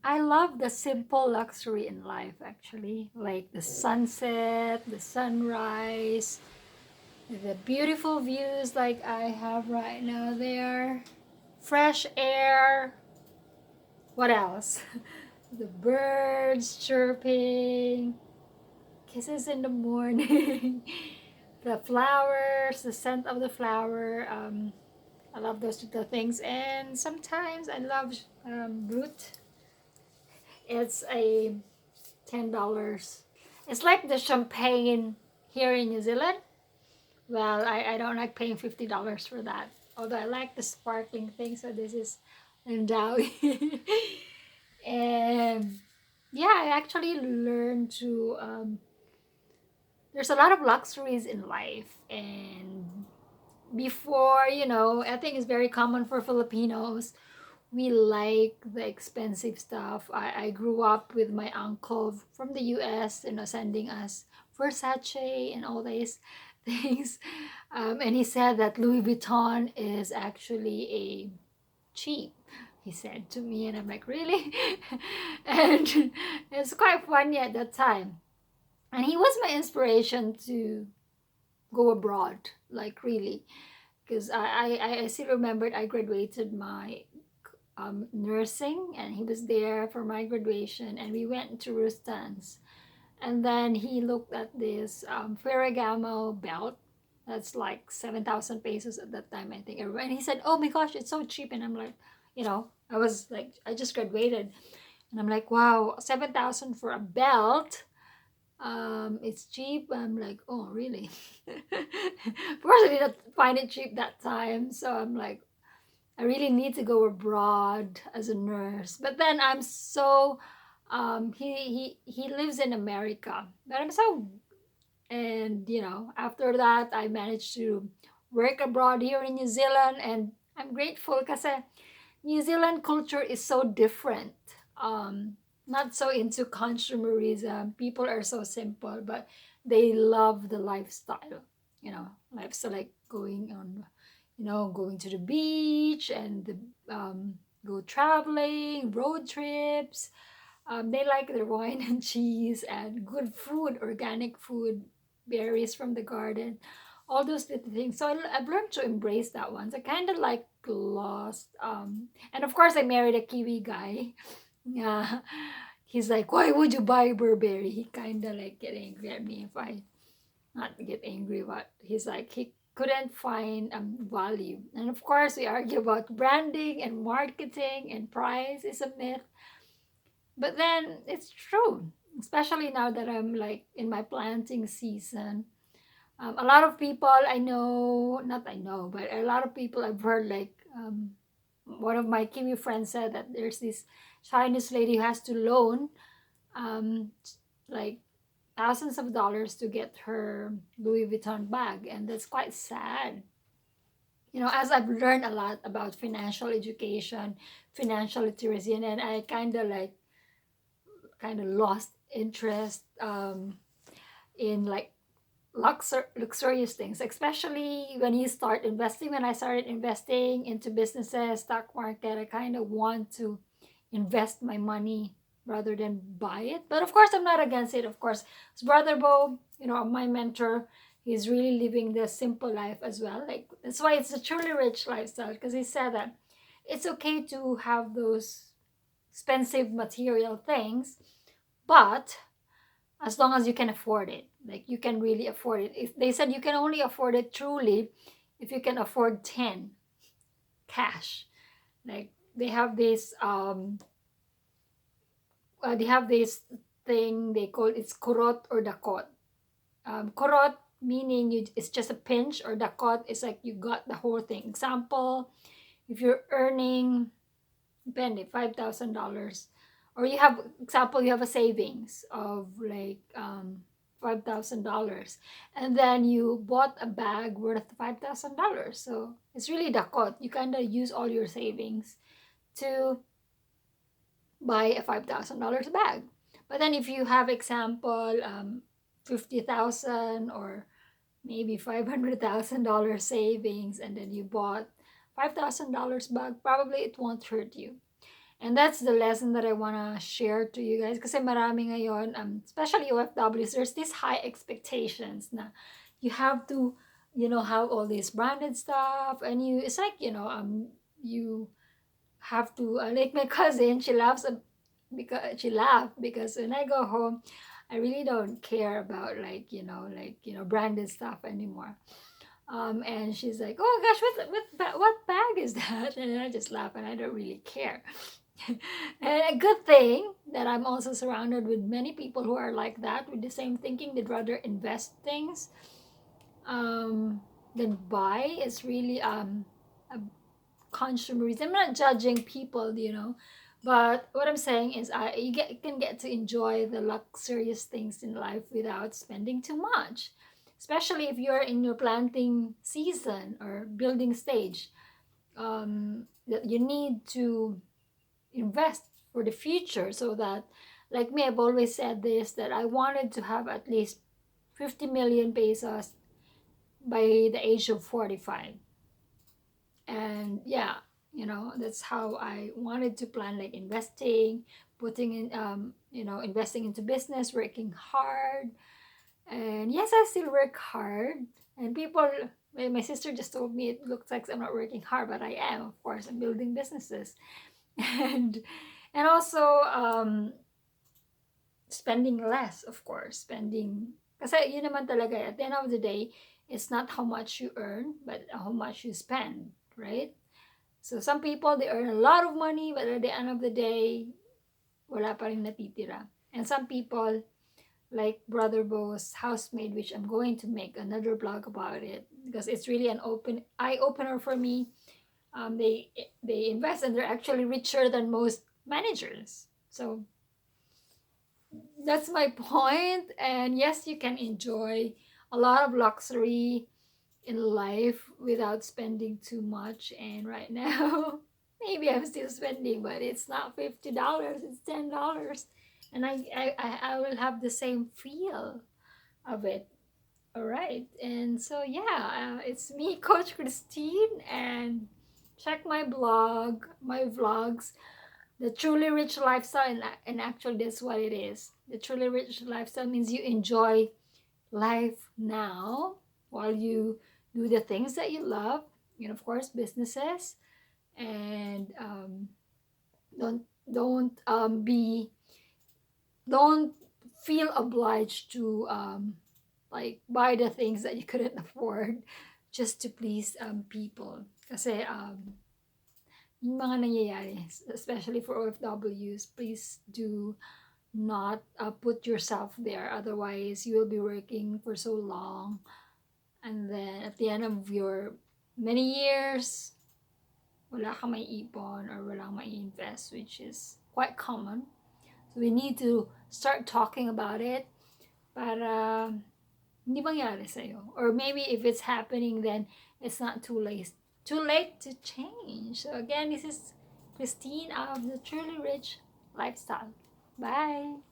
I love the simple luxury in life, actually, like the sunset, the sunrise, the beautiful views like I have right now there, fresh air. What else? The birds chirping, kisses in the morning, the flowers, the scent of the flower. I love those little things. And sometimes I love brut. It's a $10. It's like the champagne here in New Zealand. Well, I don't like paying $50 for that. Although I like the sparkling thing, so this is Ndawi. And yeah, I actually learned to there's a lot of luxuries in life. And before, I think it's very common for Filipinos. We like the expensive stuff. I grew up with my uncle from the US, sending us Versace and all these things. And he said that Louis Vuitton is actually a cheap, he said to me. And I'm like, really? And it's quite funny at that time. And he was my inspiration to go abroad, like really. Because I still remembered I graduated my nursing, and he was there for my graduation, and we went to Rustan's. And then he looked at this Ferragamo belt that's like 7,000 pesos at that time, I think. And he said, oh my gosh, it's so cheap. And I'm like, I was like, I just graduated. And I'm like, wow, 7,000 for a belt. It's cheap. I'm like, oh, really? Of course, I didn't find it cheap that time. So I'm like, I really need to go abroad as a nurse. But then I'm so he lives in America. But I'm so, and after that I managed to work abroad here in New Zealand, and I'm grateful because New Zealand culture is so different. Not so into consumerism. People are so simple, but they love the lifestyle. Lifestyle like going to the beach and go traveling, road trips. They like their wine and cheese and good food, organic food, berries from the garden, all those little things. So I've learned to embrace that one. So I kind of like lost. And of course, I married a Kiwi guy. Yeah, he's like, why would you buy Burberry? He kind of like get angry at me if I not get angry, but he's like he couldn't find value. And of course, we argue about branding and marketing and price is a myth. But then it's true, especially now that I'm like in my planting season. A lot of people I know, not I know, but a lot of people I've heard, like one of my Kiwi friends said that there's this Chinese lady who has to loan um, like thousands of dollars to get her Louis Vuitton bag. And that's quite sad. As I've learned a lot about financial education, financial literacy, and then I kind of lost interest in like luxurious things, especially when you start investing. When I started investing into businesses, stock market, I kind of want to invest my money rather than buy it. But of course, I'm not against it. Of course, his brother Bo, my mentor, he's really living the simple life as well. Like that's why it's a truly rich lifestyle, because he said that it's okay to have those expensive material things, but as long as you can afford it, like you can really afford it. If they said you can only afford it truly if you can afford 10 cash. Like they have this thing they call, it's kurot or dakot. Kurot meaning it's just a pinch, or dakot is like you got the whole thing. Example, if you're earning, depende, $5,000, or you have a savings of like $5,000, and then you bought a bag worth $5,000. So it's really dakot. You kind of use all your savings to buy a $5,000 bag. But then if you have, example, 50,000 or maybe $500,000 savings, and then you bought $5,000 bag, probably it won't hurt you. And that's the lesson that I want to share to you guys. Kasi marami ngayon, especially OFWs, there's these high expectations na you have to, have all this branded stuff. And it's like, you have to, like my cousin, she laughs because she laughed because when I go home, I really don't care about branded stuff anymore. And she's like, "Oh gosh, what bag is that?" And I just laugh, and I don't really care. And a good thing that I'm also surrounded with many people who are like that, with the same thinking. They'd rather invest things than buy. It's really a consumerism. I'm not judging people, but what I'm saying is, can get to enjoy the luxurious things in life without spending too much, especially if you're in your planting season or building stage. That you need to invest for the future, so that, like me, I've always said this, that I wanted to have at least 50 million pesos by the age of 45. And yeah, that's how I wanted to plan, like investing, putting in investing into business, working hard. And yes, I still work hard. And people, my sister just told me it looks like I'm not working hard, but I am. Of course, I'm building businesses. and and also spending less, of course. Spending, kasi yun naman talaga, at the end of the day, it's not how much you earn, but how much you spend, right? So some people, they earn a lot of money, but at the end of the day, wala pa rin natitira. And some people, like Brother Bo's housemaid, which I'm going to make another blog about it, because it's really an open eye opener for me. They invest, and they're actually richer than most managers. So that's my point. And yes, you can enjoy a lot of luxury in life without spending too much. And right now, maybe I'm still spending, but it's not $50, it's $10. And I will have the same feel of it. All right. And so, yeah, it's me, Coach Christine. And check my blog, my vlogs, the Truly Rich Lifestyle. And actually, that's what it is. The Truly Rich Lifestyle means you enjoy life now while you do the things that you love, and of course, businesses. And don't don't be don't feel obliged to like buy the things that you couldn't afford just to please people. Kasi yung mga nangyayari, especially for OFWs, please do not put yourself there. Otherwise, you will be working for so long. And then at the end of your many years, wala kang may ipon or wala kang may invest, which is quite common. So we need to start talking about it para hindi mangyari sa'yo. Or maybe if it's happening, then it's not too late. Too late to change. So again, this is Christine of the Truly Rich Lifestyle. Bye.